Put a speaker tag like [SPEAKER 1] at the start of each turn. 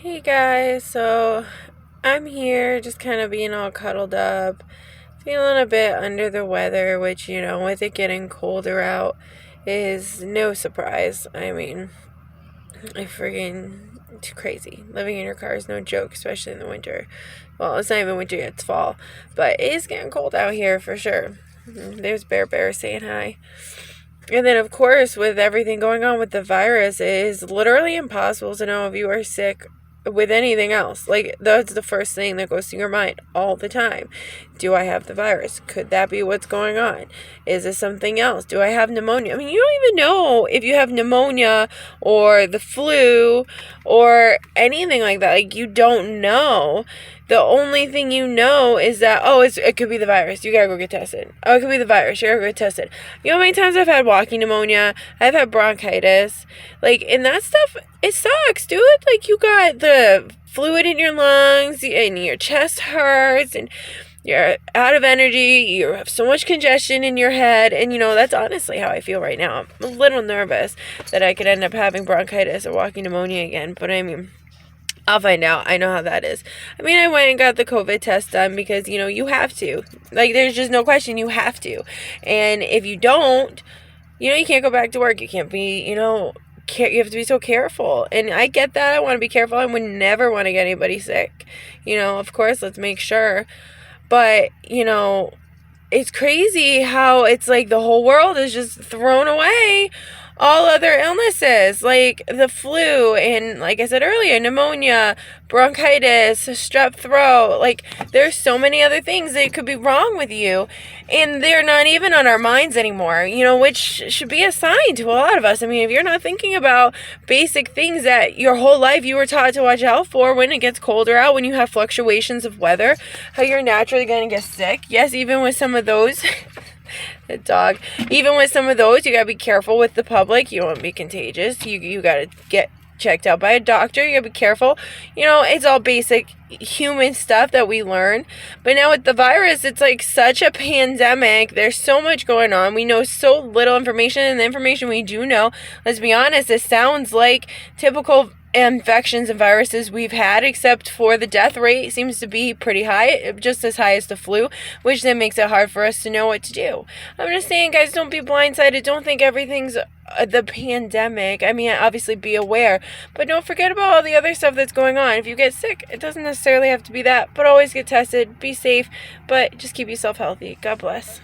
[SPEAKER 1] Hey guys, so I'm here just kind of being all cuddled up, feeling a bit under the weather, which, with it getting colder out is no surprise. I mean, I freaking, it's crazy. Living in your car is no joke, especially in the winter. Well, it's not even winter yet, it's fall, but it is getting cold out here for sure. There's Bear saying hi. And then, of course, with everything going on with the virus, it is literally impossible to know if you are sick with anything else. Like, that's the first thing that goes through your mind all the time. Do I have the virus? Could that be what's going on? Is this something else? Do I have pneumonia? I mean, you don't even know if you have pneumonia or the flu or anything like that. Like, you don't know. The only thing you know is that, it could be the virus. You gotta go get tested. Oh, it could be the virus. You gotta go get tested. You know how many times I've had walking pneumonia? I've had bronchitis. Like, and that stuff, it sucks, dude. Like, you got the fluid in your lungs and your chest hurts and you're out of energy. You have so much congestion in your head. And, that's honestly how I feel right now. I'm a little nervous that I could end up having bronchitis or walking pneumonia again. But I mean, I'll find out. I know how that is. I mean, I went and got the COVID test done because, you have to. Like, there's just no question. You have to. And if you don't, you can't go back to work. You can't be, you have to be so careful. And I get that. I want to be careful. I would never want to get anybody sick. Of course, let's make sure. But, it's crazy how it's like the whole world is just thrown away all other illnesses like the flu and, like I said earlier, pneumonia, bronchitis, strep throat. Like, there's so many other things that could be wrong with you, and they're not even on our minds anymore, which should be a sign to a lot of us. I mean, if you're not thinking about basic things that your whole life you were taught to watch out for when it gets colder out, when you have fluctuations of weather, how you're naturally going to get sick. Yes, even with some of those the dog. Even with some of those, you gotta be careful with the public. You don't want to be contagious. You gotta get checked out by a doctor. You gotta be careful. It's all basic human stuff that we learn. But now with the virus, it's like such a pandemic. There's so much going on. We know so little information, and the information we do know, let's be honest, it sounds like typical infections and viruses we've had, except for the death rate seems to be pretty high, just as high as the flu, which then makes it hard for us to know what to do. I'm just saying, guys, don't be blindsided. Don't think everything's the pandemic. I mean, obviously be aware, but don't forget about all the other stuff that's going on. If you get sick, it doesn't necessarily have to be that, but always get tested, be safe, but just keep yourself healthy. God bless.